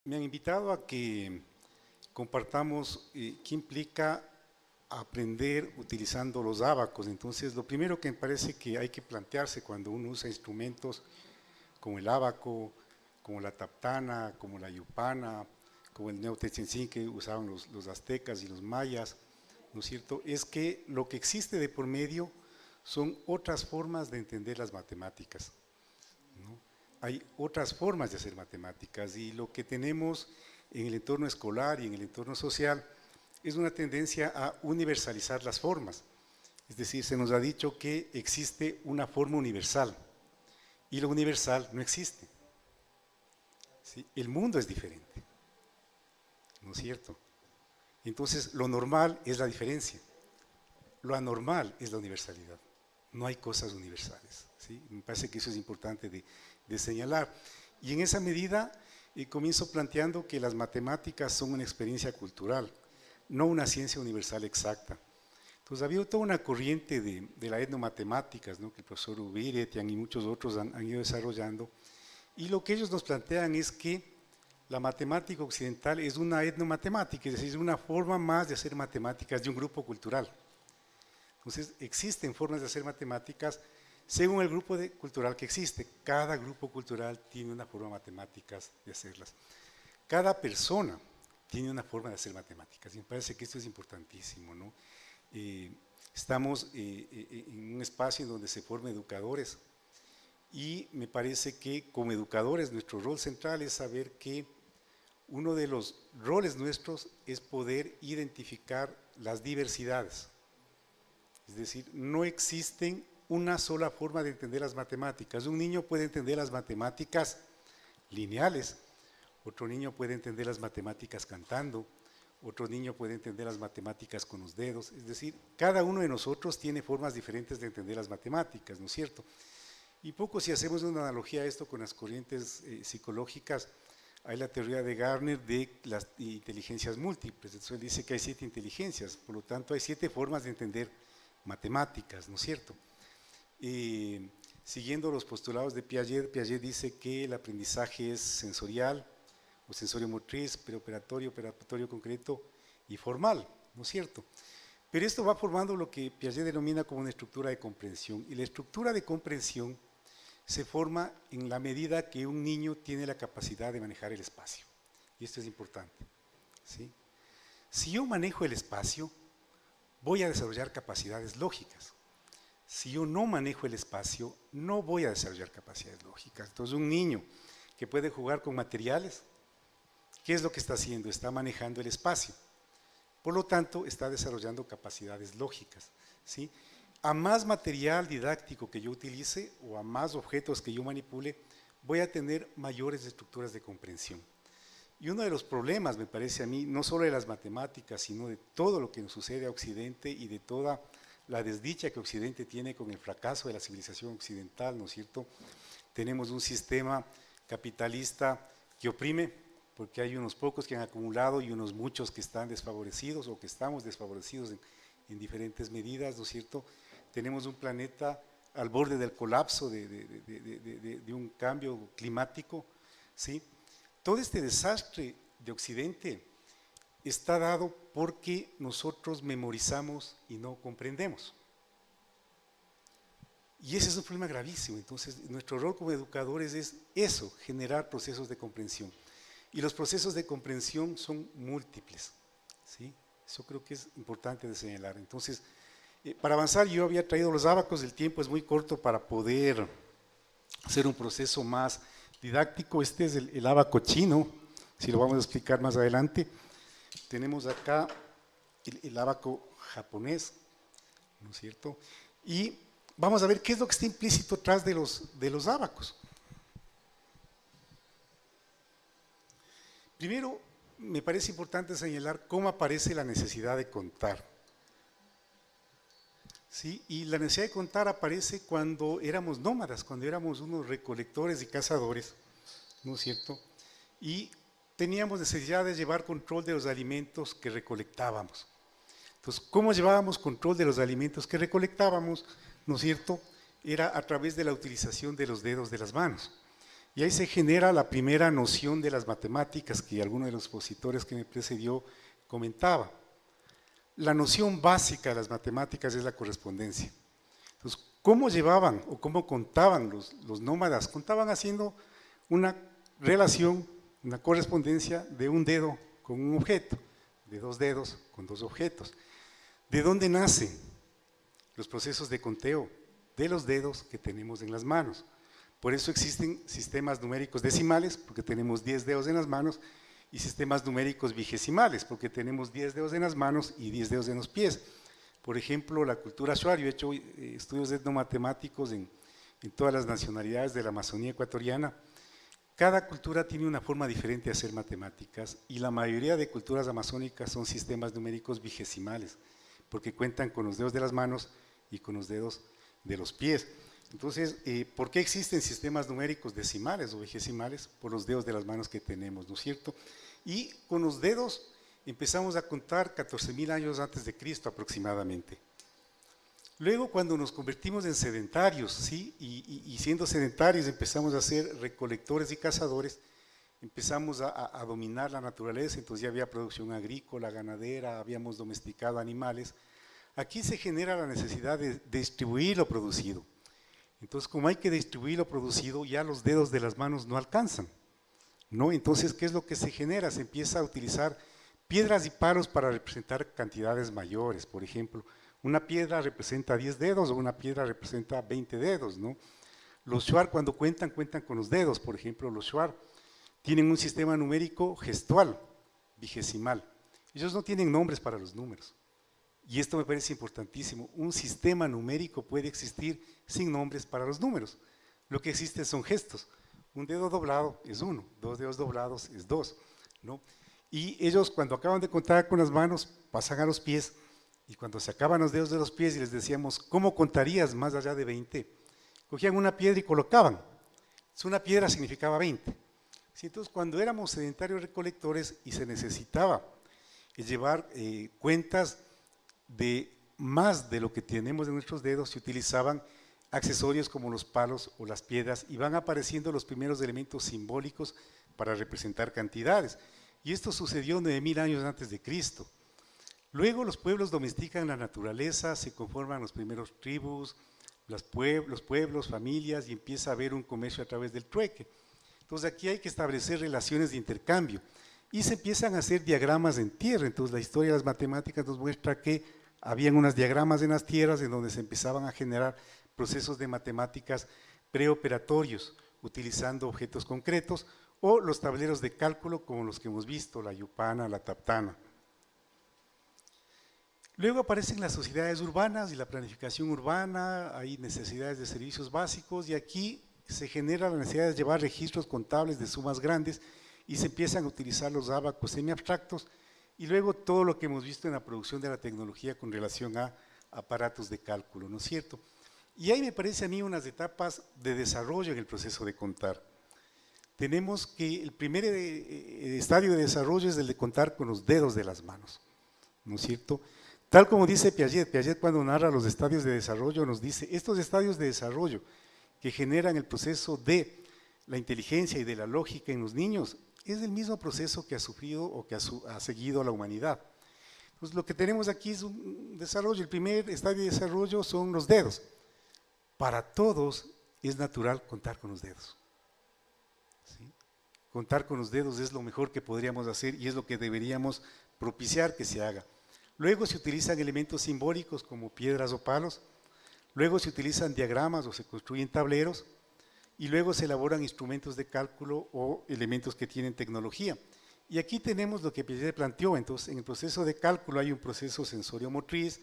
Me han invitado a que compartamos qué implica aprender utilizando los ábacos. Entonces, lo primero que me parece que hay que plantearse cuando uno usa instrumentos como el ábaco, como la taptana, como la yupana, como el neotetzin que usaban los aztecas y los mayas, ¿no es cierto?, es que lo que existe de por medio son otras formas de entender las matemáticas, ¿no? Hay otras formas de hacer matemáticas y lo que tenemos en el entorno escolar y en el entorno social es una tendencia a universalizar las formas. Es decir, se nos ha dicho que existe una forma universal y lo universal no existe. ¿Sí? El mundo es diferente, ¿no es cierto? Entonces, lo normal es la diferencia, lo anormal es la universalidad. No hay cosas universales, ¿sí? Me parece que eso es importante de señalar. Y en esa medida comienzo planteando que las matemáticas son una experiencia cultural, no una ciencia universal exacta. Entonces ha habido toda una corriente de la etnomatemáticas, ¿no?, que el profesor Ubiretian y muchos otros han ido desarrollando, y lo que ellos nos plantean es que la matemática occidental es una etnomatemática, es decir, es una forma más de hacer matemáticas de un grupo cultural. Entonces, existen formas de hacer matemáticas según el grupo cultural que existe. Cada grupo cultural tiene una forma de matemáticas de hacerlas. Cada persona tiene una forma de hacer matemáticas. Y me parece que esto es importantísimo, ¿no? Estamos en un espacio en donde se forman educadores y me parece que como educadores nuestro rol central es saber que uno de los roles nuestros es poder identificar las diversidades. Es decir, no existen una sola forma de entender las matemáticas. Un niño puede entender las matemáticas lineales, otro niño puede entender las matemáticas cantando, otro niño puede entender las matemáticas con los dedos. Es decir, cada uno de nosotros tiene formas diferentes de entender las matemáticas, ¿no es cierto? Y poco si hacemos una analogía a esto con las corrientes psicológicas, hay la teoría de Gardner de las inteligencias múltiples. Entonces él dice que hay 7 inteligencias, por lo tanto hay 7 formas de entender matemáticas, ¿no es cierto? Siguiendo los postulados de Piaget, Piaget dice que el aprendizaje es sensorial o sensorio-motriz, preoperatorio, operatorio concreto y formal, ¿no es cierto? Pero esto va formando lo que Piaget denomina como una estructura de comprensión, y la estructura de comprensión se forma en la medida que un niño tiene la capacidad de manejar el espacio, y esto es importante, ¿sí? Si yo manejo el espacio, voy a desarrollar capacidades lógicas. Si yo no manejo el espacio, no voy a desarrollar capacidades lógicas. Entonces, un niño que puede jugar con materiales, ¿qué es lo que está haciendo? Está manejando el espacio. Por lo tanto, está desarrollando capacidades lógicas, ¿sí? A más material didáctico que yo utilice o a más objetos que yo manipule, voy a tener mayores estructuras de comprensión. Y uno de los problemas, me parece a mí, no solo de las matemáticas, sino de todo lo que nos sucede a Occidente y de toda la desdicha que Occidente tiene con el fracaso de la civilización occidental, ¿no es cierto? Tenemos un sistema capitalista que oprime, porque hay unos pocos que han acumulado y unos muchos que están desfavorecidos o que estamos desfavorecidos en diferentes medidas, ¿no es cierto? Tenemos un planeta al borde del colapso de un cambio climático, ¿sí? Todo este desastre de Occidente está dado porque nosotros memorizamos y no comprendemos. Y ese es un problema gravísimo. Entonces, nuestro rol como educadores es eso, generar procesos de comprensión. Y los procesos de comprensión son múltiples, ¿sí? Eso creo que es importante de señalar. Entonces, para avanzar, yo había traído los ábacos, el tiempo es muy corto para poder hacer un proceso más didáctico. Este es el ábaco chino, si lo vamos a explicar más adelante. Tenemos acá el ábaco japonés, ¿no es cierto? Y vamos a ver qué es lo que está implícito atrás de los ábacos. Primero, me parece importante señalar cómo aparece la necesidad de contar. ¿Sí? Y la necesidad de contar aparece cuando éramos nómadas, cuando éramos unos recolectores y cazadores, ¿no es cierto? Y teníamos necesidad de llevar control de los alimentos que recolectábamos. Entonces, ¿cómo llevábamos control de los alimentos que recolectábamos? ¿No es cierto? Era a través de la utilización de los dedos de las manos. Y ahí se genera la primera noción de las matemáticas que alguno de los expositores que me precedió comentaba. La noción básica de las matemáticas es la correspondencia. Entonces, ¿cómo llevaban o cómo contaban los nómadas? Contaban haciendo una relación, una correspondencia de un dedo con un objeto, de dos dedos con dos objetos. ¿De dónde nacen los procesos de conteo? De los dedos que tenemos en las manos. Por eso existen sistemas numéricos decimales, porque tenemos 10 dedos en las manos, y sistemas numéricos vigesimales, porque tenemos 10 dedos en las manos y 10 dedos en los pies. Por ejemplo, la cultura Shuar, yo he hecho estudios etnomatemáticos en todas las nacionalidades de la Amazonía ecuatoriana. Cada cultura tiene una forma diferente de hacer matemáticas y la mayoría de culturas amazónicas son sistemas numéricos vigesimales, porque cuentan con los dedos de las manos y con los dedos de los pies. Entonces, ¿por qué existen sistemas numéricos decimales o vigesimales? Por los dedos de las manos que tenemos, ¿no es cierto? Y con los dedos empezamos a contar 14.000 años antes de Cristo aproximadamente. Luego, cuando nos convertimos en sedentarios, ¿sí? Y siendo sedentarios empezamos a ser recolectores y cazadores, empezamos a dominar la naturaleza, entonces ya había producción agrícola, ganadera, habíamos domesticado animales. Aquí se genera la necesidad de distribuir lo producido. Entonces, como hay que distribuir lo producido, ya los dedos de las manos no alcanzan, ¿no? Entonces, ¿qué es lo que se genera? Se empieza a utilizar piedras y palos para representar cantidades mayores. Por ejemplo, una piedra representa 10 dedos o una piedra representa 20 dedos, ¿no? Los Shuar cuando cuentan con los dedos. Por ejemplo, los Shuar tienen un sistema numérico gestual, vigesimal. Ellos no tienen nombres para los números. Y esto me parece importantísimo. Un sistema numérico puede existir sin nombres para los números. Lo que existe son gestos. Un dedo doblado es 1, 2 dedos doblados es 2, ¿no? Y ellos cuando acaban de contar con las manos pasan a los pies y cuando se acaban los dedos de los pies y les decíamos, ¿cómo contarías más allá de 20? Cogían una piedra y colocaban. Una piedra significaba 20. ¿Sí? Entonces, cuando éramos sedentarios recolectores y se necesitaba llevar cuentas de más de lo que tenemos en nuestros dedos, se utilizaban accesorios como los palos o las piedras y van apareciendo los primeros elementos simbólicos para representar cantidades. Y esto sucedió 9.000 años antes de Cristo. Luego los pueblos domestican la naturaleza, se conforman los primeros tribus, los pueblos, familias y empieza a haber un comercio a través del trueque. Entonces aquí hay que establecer relaciones de intercambio y se empiezan a hacer diagramas en tierra. Entonces la historia de las matemáticas nos muestra que habían unos diagramas en las tierras en donde se empezaban a generar procesos de matemáticas preoperatorios utilizando objetos concretos o los tableros de cálculo como los que hemos visto, la yupana, la taptana. Luego aparecen las sociedades urbanas y la planificación urbana, hay necesidades de servicios básicos y aquí se genera la necesidad de llevar registros contables de sumas grandes y se empiezan a utilizar los ábacos semiabstractos y luego todo lo que hemos visto en la producción de la tecnología con relación a aparatos de cálculo, ¿no es cierto? Y ahí me parece a mí unas etapas de desarrollo en el proceso de contar. Tenemos que el primer estadio de desarrollo es el de contar con los dedos de las manos, ¿no es cierto? Tal como dice Piaget cuando narra los estadios de desarrollo nos dice, estos estadios de desarrollo que generan el proceso de la inteligencia y de la lógica en los niños, es el mismo proceso que ha sufrido o que ha seguido la humanidad. Entonces lo que tenemos aquí es un desarrollo, el primer estadio de desarrollo son los dedos. Para todos es natural contar con los dedos. ¿Sí? Contar con los dedos es lo mejor que podríamos hacer y es lo que deberíamos propiciar que se haga. Luego se utilizan elementos simbólicos como piedras o palos, luego se utilizan diagramas o se construyen tableros y luego se elaboran instrumentos de cálculo o elementos que tienen tecnología. Y aquí tenemos lo que Piaget planteó, entonces en el proceso de cálculo hay un proceso sensorio-motriz,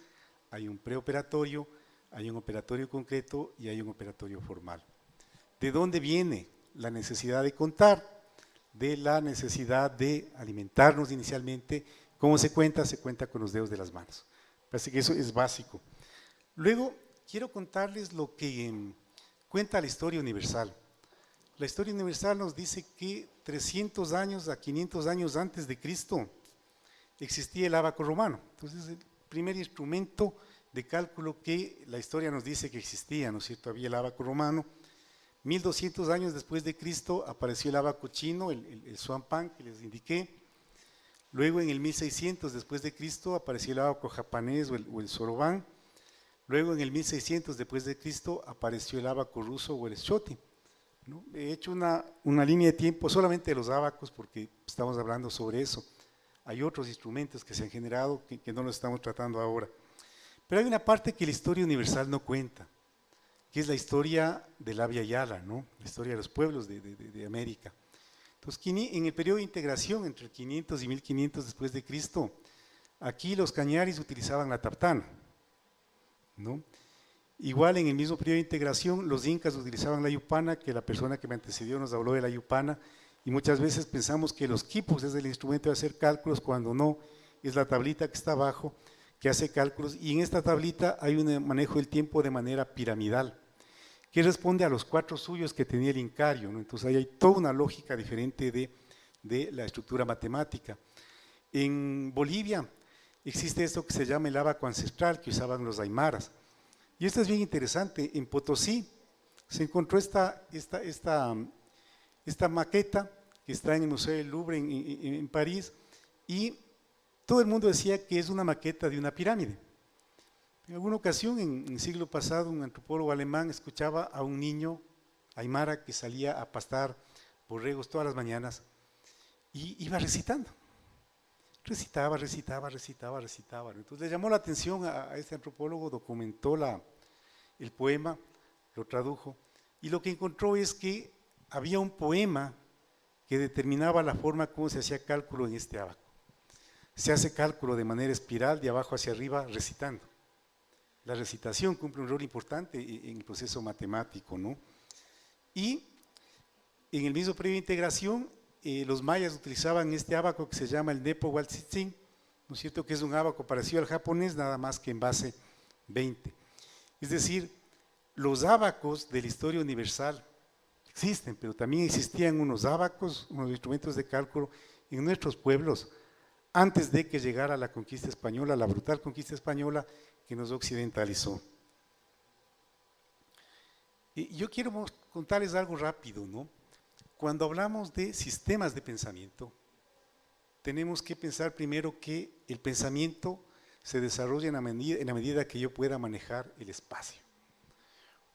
hay un preoperatorio, hay un operatorio concreto y hay un operatorio formal. ¿De dónde viene la necesidad de contar? De la necesidad de alimentarnos inicialmente. ¿Cómo se cuenta? Se cuenta con los dedos de las manos. Parece que eso es básico. Luego, quiero contarles lo que cuenta la historia universal. La historia universal nos dice que 300 años a 500 años antes de Cristo existía el ábaco romano. Entonces, el primer instrumento de cálculo que la historia nos dice que existía, ¿no es cierto? Había el ábaco romano, 1200 años después de Cristo apareció el ábaco chino, el Xuanpan que les indiqué. Luego en el 1600 después de Cristo apareció el ábaco japonés o el Soroban. Luego en el 1600 después de Cristo apareció el ábaco ruso o el Shoti, ¿no? He hecho una línea de tiempo solamente de los ábacos porque estamos hablando sobre eso. Hay otros instrumentos que se han generado que no los estamos tratando ahora. Pero hay una parte que la historia universal no cuenta, que es la historia del Abya Yala, ¿no? La historia de los pueblos de América. Entonces, en el periodo de integración entre 500 y 1500 después de Cristo, aquí los cañaris utilizaban la tartana, ¿no? Igual en el mismo periodo de integración, los incas utilizaban la yupana, que la persona que me antecedió nos habló de la yupana, y muchas veces pensamos que los quipus es el instrumento de hacer cálculos, cuando no, es la tablita que está abajo, que hace cálculos, y en esta tablita hay un manejo del tiempo de manera piramidal, que responde a los 4 suyos que tenía el incario, ¿no? Entonces ahí hay toda una lógica diferente de la estructura matemática. En Bolivia existe esto que se llama el ábaco ancestral, que usaban los aymaras, y esto es bien interesante. En Potosí se encontró esta maqueta que está en el Museo del Louvre en París, y todo el mundo decía que es una maqueta de una pirámide. En alguna ocasión, en el siglo pasado, un antropólogo alemán escuchaba a un niño aymara que salía a pastar borregos todas las mañanas y iba recitando. Recitaba. Entonces le llamó la atención a este antropólogo, documentó el poema, lo tradujo, y lo que encontró es que había un poema que determinaba la forma como se hacía cálculo en este ábaco. Se hace cálculo de manera espiral, de abajo hacia arriba, recitando. La recitación cumple un rol importante en el proceso matemático, ¿no? Y en el mismo periodo de integración, los mayas utilizaban este ábaco que se llama el Nepo Hualtzitzin, ¿no es cierto?, que es un ábaco parecido al japonés, nada más que en base 20. Es decir, los ábacos de la historia universal existen, pero también existían unos ábacos, unos instrumentos de cálculo en nuestros pueblos, antes de que llegara la conquista española, la brutal conquista española que nos occidentalizó. Y yo quiero contarles algo rápido, ¿no? Cuando hablamos de sistemas de pensamiento, tenemos que pensar primero que el pensamiento se desarrolla en la medida que yo pueda manejar el espacio.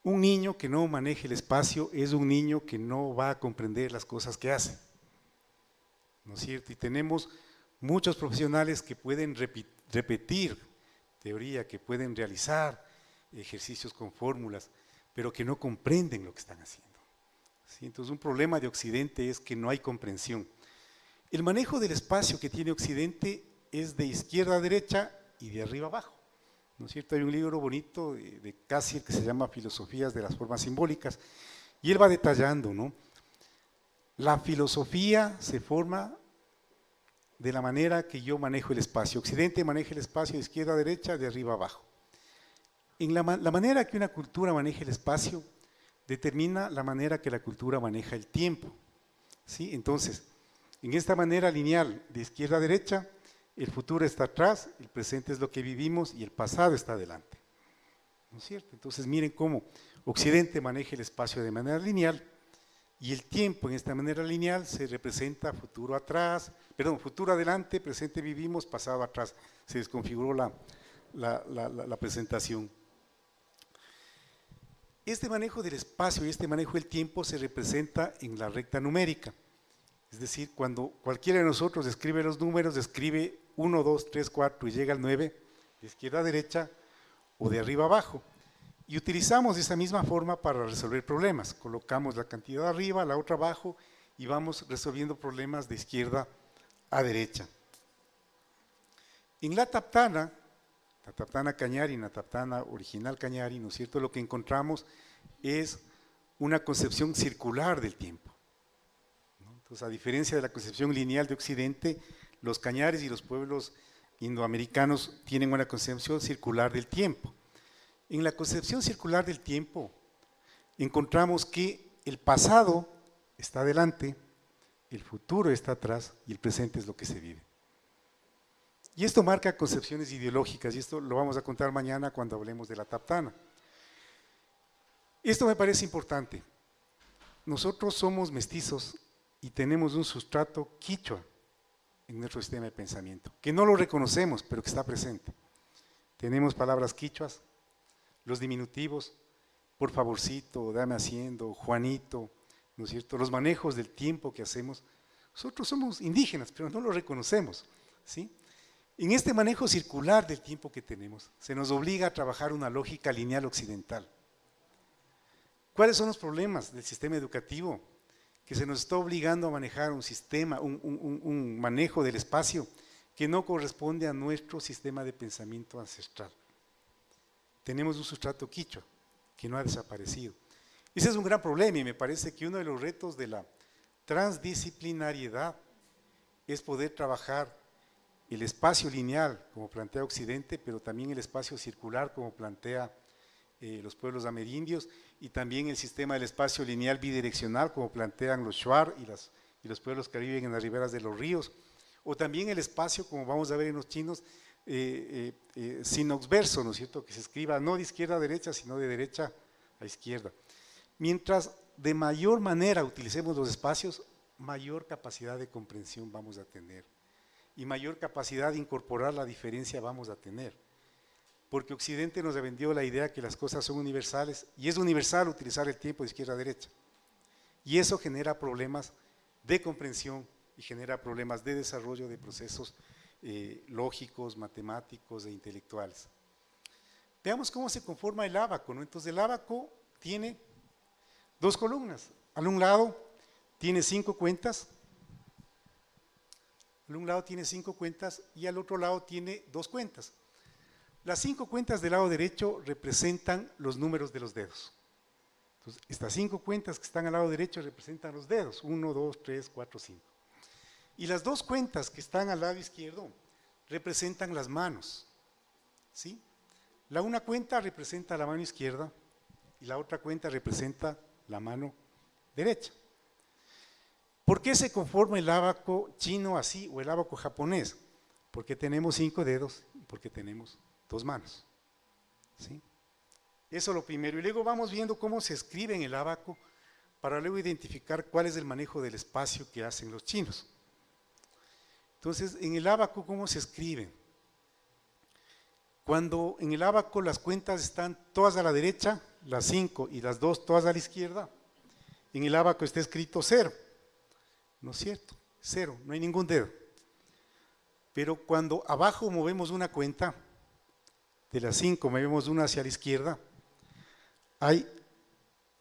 Un niño que no maneje el espacio es un niño que no va a comprender las cosas que hace, ¿no es cierto? Y tenemos muchos profesionales que pueden repetir teoría, que pueden realizar ejercicios con fórmulas, pero que no comprenden lo que están haciendo. ¿Sí? Entonces, un problema de Occidente es que no hay comprensión. El manejo del espacio que tiene Occidente es de izquierda a derecha y de arriba a abajo, ¿no es cierto? Hay un libro bonito de Cassirer que se llama Filosofías de las Formas Simbólicas, y él va detallando, ¿no? La filosofía se forma de la manera que yo manejo el espacio. Occidente maneja el espacio de izquierda a derecha, de arriba a abajo. En la manera que una cultura maneja el espacio determina la manera que la cultura maneja el tiempo, ¿sí? Entonces, en esta manera lineal de izquierda a derecha, el futuro está atrás, el presente es lo que vivimos y el pasado está adelante, ¿no es cierto? Entonces miren cómo Occidente maneja el espacio de manera lineal y el tiempo en esta manera lineal se representa futuro atrás, perdón, futuro adelante, presente vivimos, pasado atrás. Se desconfiguró la presentación. Este manejo del espacio y este manejo del tiempo se representa en la recta numérica. Es decir, cuando cualquiera de nosotros escribe los números, escribe 1, 2, 3, 4 y llega al 9, de izquierda a derecha o de arriba a abajo. Y utilizamos esa misma forma para resolver problemas. Colocamos la cantidad arriba, la otra abajo y vamos resolviendo problemas de izquierda a derecha. En la Taptana Cañari, en la Taptana original Cañari, ¿no es cierto?, lo que encontramos es una concepción circular del tiempo. Entonces, a diferencia de la concepción lineal de Occidente, los cañaris y los pueblos indoamericanos tienen una concepción circular del tiempo. En la concepción circular del tiempo, encontramos que el pasado está adelante, el futuro está atrás y el presente es lo que se vive. Y esto marca concepciones ideológicas, y esto lo vamos a contar mañana cuando hablemos de la Taptana. Esto me parece importante. nosotros somos mestizos y tenemos un sustrato quichua en nuestro sistema de pensamiento, que no lo reconocemos, pero que está presente. Tenemos palabras quichuas, los diminutivos, por favorcito, dame haciendo, Juanito, ¿no es cierto? Los manejos del tiempo que hacemos. Nosotros somos indígenas, pero no lo reconocemos, ¿sí? En este manejo circular del tiempo que tenemos, se nos obliga a trabajar una lógica lineal occidental. ¿Cuáles son los problemas del sistema educativo? Que se nos está obligando a manejar un sistema, un manejo del espacio que no corresponde a nuestro sistema de pensamiento ancestral. Tenemos un sustrato quichua que no ha desaparecido. Ese es un gran problema y me parece que uno de los retos de la transdisciplinariedad es poder trabajar el espacio lineal, como plantea Occidente, pero también el espacio circular, como plantea los pueblos amerindios, y también el sistema del espacio lineal bidireccional, como plantean los Shuar y los pueblos que viven en las riberas de los ríos, o también el espacio, como vamos a ver en los chinos, sinoxverso, ¿no es cierto?, que se escriba no de izquierda a derecha, sino de derecha a izquierda. Mientras de mayor manera utilicemos los espacios, mayor capacidad de comprensión vamos a tener y mayor capacidad de incorporar la diferencia vamos a tener. Porque Occidente nos vendió la idea que las cosas son universales y es universal utilizar el tiempo de izquierda a derecha. Y eso genera problemas de comprensión y genera problemas de desarrollo de procesos lógicos, matemáticos e intelectuales. Veamos cómo se conforma el ábaco, ¿no? Entonces el ábaco tiene dos columnas. Al un lado tiene 5 cuentas, al un lado tiene 5 cuentas y al otro lado tiene 2 cuentas. Las 5 cuentas del lado derecho representan los números de los dedos. Entonces, estas 5 cuentas que están al lado derecho representan los dedos, 1, 2, 3, 4, 5. Y las 2 cuentas que están al lado izquierdo representan las manos, ¿sí? La una cuenta representa la mano izquierda y la otra cuenta representa la mano derecha. ¿Por qué se conforma el ábaco chino así o el ábaco japonés? Porque tenemos 5 dedos y porque tenemos 2 manos, ¿sí? Eso es lo primero. Y luego vamos viendo cómo se escribe en el ábaco para luego identificar cuál es el manejo del espacio que hacen los chinos. Entonces, en el ábaco, ¿cómo se escribe? Cuando en el ábaco las cuentas están todas a la derecha, las 5 y las 2 todas a la izquierda, en el ábaco está escrito 0, ¿no es cierto? 0, no hay ningún dedo. Pero cuando abajo movemos una cuenta, de las 5 movemos una hacia la izquierda, hay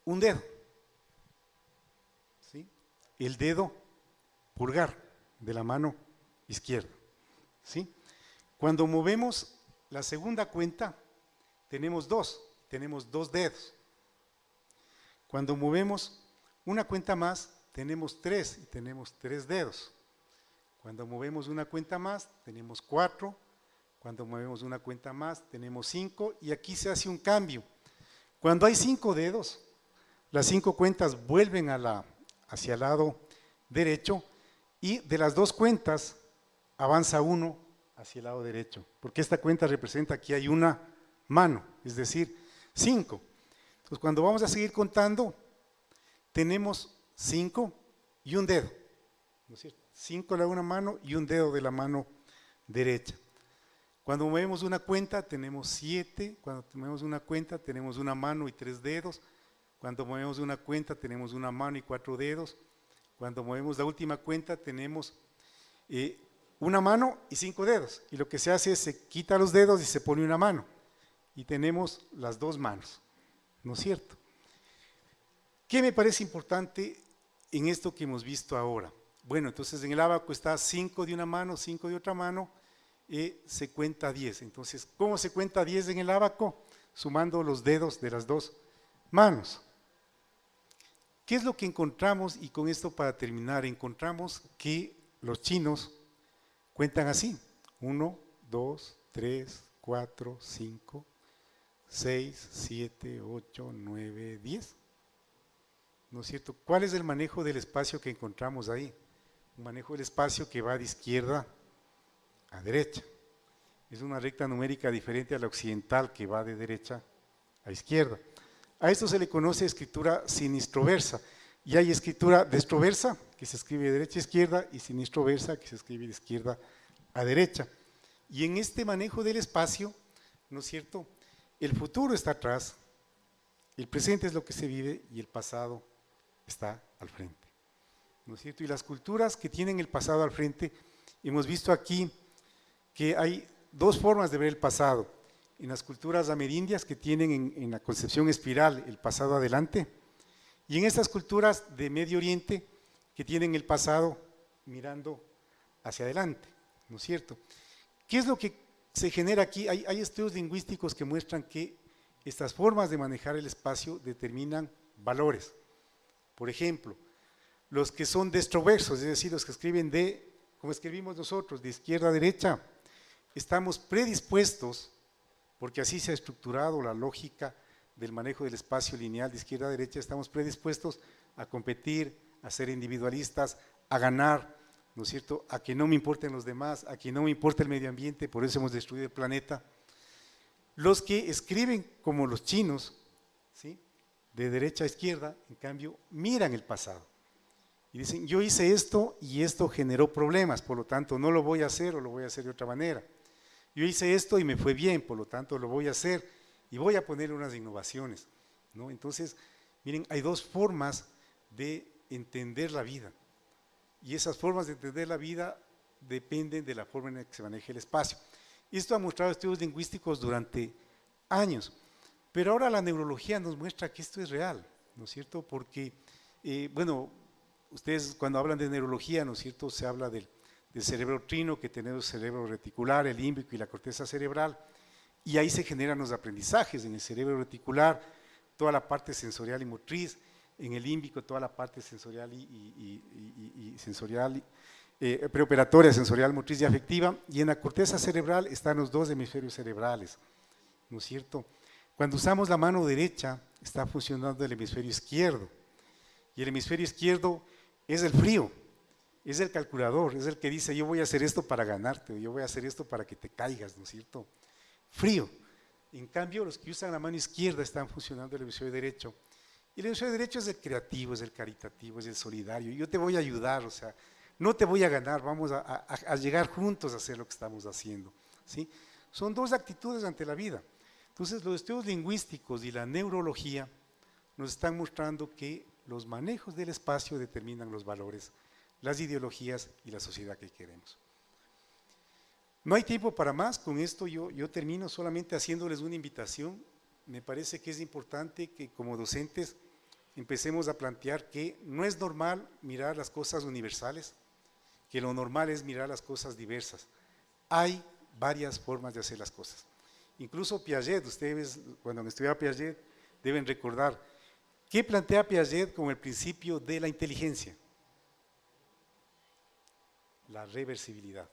un dedo, ¿sí? El dedo pulgar de la mano izquierda, ¿sí? Cuando movemos la segunda cuenta, tenemos 2 dedos. Cuando movemos una cuenta más, tenemos 3 y tenemos 3 dedos. Cuando movemos una cuenta más, tenemos 4. Cuando movemos una cuenta más, tenemos 5 y aquí se hace un cambio. Cuando hay 5 dedos, las 5 cuentas vuelven hacia el lado derecho y de las 2 cuentas avanza 1 hacia el lado derecho, porque esta cuenta representa que hay una mano, es decir, 5. Entonces, cuando vamos a seguir contando, tenemos 5 y un dedo, ¿no es cierto? 5 de una mano y un dedo de la mano derecha. Cuando movemos una cuenta, tenemos 7. Cuando movemos una cuenta, tenemos una mano y 3 dedos. Cuando movemos una cuenta, tenemos una mano y 4 dedos. Cuando movemos la última cuenta, tenemos una mano y 5 dedos. Y lo que se hace es se quita los dedos y se pone una mano. Y tenemos las 2 manos, ¿no es cierto? ¿Qué me parece importante en esto que hemos visto ahora? Bueno, entonces en el ábaco está 5 de una mano, 5 de otra mano, se cuenta 10. Entonces, ¿cómo se cuenta 10 en el ábaco? Sumando los dedos de las 2 manos. ¿Qué es lo que encontramos? Y con esto para terminar, encontramos que los chinos cuentan así: 1, 2, 3, 4, 5, 6, 7, 8, 9, 10. ¿No es cierto? ¿Cuál es el manejo del espacio que encontramos ahí? Un manejo del espacio que va de izquierda a derecha. Es una recta numérica diferente a la occidental que va de derecha a izquierda. A esto se le conoce escritura sinistroversa y hay escritura destroversa, que se escribe de derecha a izquierda, y sinistroversa, que se escribe de izquierda a derecha. Y en este manejo del espacio, ¿no es cierto?, el futuro está atrás, el presente es lo que se vive y el pasado está al frente, ¿no es cierto? Y las culturas que tienen el pasado al frente, hemos visto aquí que hay dos formas de ver el pasado. En las culturas amerindias, que tienen en la concepción espiral el pasado adelante, y en estas culturas de Medio Oriente, que tienen el pasado mirando hacia adelante, ¿no es cierto? ¿Qué es lo que se genera aquí? Hay estudios lingüísticos que muestran que estas formas de manejar el espacio determinan valores. Por ejemplo, los que son destroversos, es decir, los que escriben como escribimos nosotros, de izquierda a derecha, estamos predispuestos, porque así se ha estructurado la lógica del manejo del espacio lineal de izquierda a derecha, estamos predispuestos a competir, a ser individualistas, a ganar, ¿no es cierto?, a que no me importen los demás, a que no me importe el medio ambiente, por eso hemos destruido el planeta. Los que escriben como los chinos, ¿sí?, de derecha a izquierda, en cambio, miran el pasado y dicen, yo hice esto y esto generó problemas, por lo tanto no lo voy a hacer o lo voy a hacer de otra manera. Yo hice esto y me fue bien, por lo tanto lo voy a hacer y voy a poner unas innovaciones, ¿no? Entonces, miren, hay dos formas de entender la vida, y esas formas de entender la vida dependen de la forma en la que se maneja el espacio. Esto ha mostrado estudios lingüísticos durante años, pero ahora la neurología nos muestra que esto es real, ¿no es cierto? Porque, bueno, ustedes cuando hablan de neurología, ¿no es cierto?, se habla del cerebro trino, que tenemos el cerebro reticular, el límbico y la corteza cerebral, y ahí se generan los aprendizajes en el cerebro reticular, toda la parte sensorial y motriz, en el límbico toda la parte sensorial preoperatoria, sensorial, motriz y afectiva, y en la corteza cerebral están los dos hemisferios cerebrales, ¿no es cierto? Cuando usamos la mano derecha, está funcionando el hemisferio izquierdo, y el hemisferio izquierdo es el frío, es el calculador, es el que dice, yo voy a hacer esto para ganarte, o yo voy a hacer esto para que te caigas, ¿no es cierto? Frío. En cambio, los que usan la mano izquierda están funcionando el hemisferio derecho. Y el hemisferio derecho es el creativo, es el caritativo, es el solidario. Yo te voy a ayudar, o sea, no te voy a ganar, vamos a llegar juntos a hacer lo que estamos haciendo, ¿sí? Son dos actitudes ante la vida. Entonces, los estudios lingüísticos y la neurología nos están mostrando que los manejos del espacio determinan los valores, las ideologías y la sociedad que queremos. No hay tiempo para más, con esto yo termino solamente haciéndoles una invitación. Me parece que es importante que como docentes empecemos a plantear que no es normal mirar las cosas universales, que lo normal es mirar las cosas diversas. Hay varias formas de hacer las cosas. Incluso Piaget, ustedes cuando han estudiado Piaget deben recordar, ¿qué plantea Piaget como el principio de la inteligencia? La reversibilidad.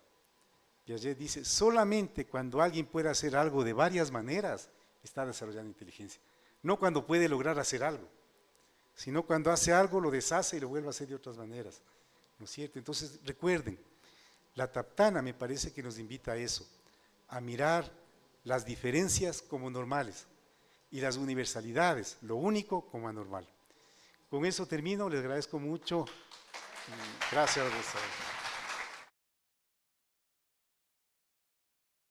Piaget dice, solamente cuando alguien puede hacer algo de varias maneras, está desarrollando inteligencia. No cuando puede lograr hacer algo, sino cuando hace algo, lo deshace y lo vuelve a hacer de otras maneras, ¿no es cierto? Entonces, recuerden, la Taptana me parece que nos invita a eso, a mirar las diferencias como normales y las universalidades, lo único, como anormal. Con eso termino, les agradezco mucho. Gracias.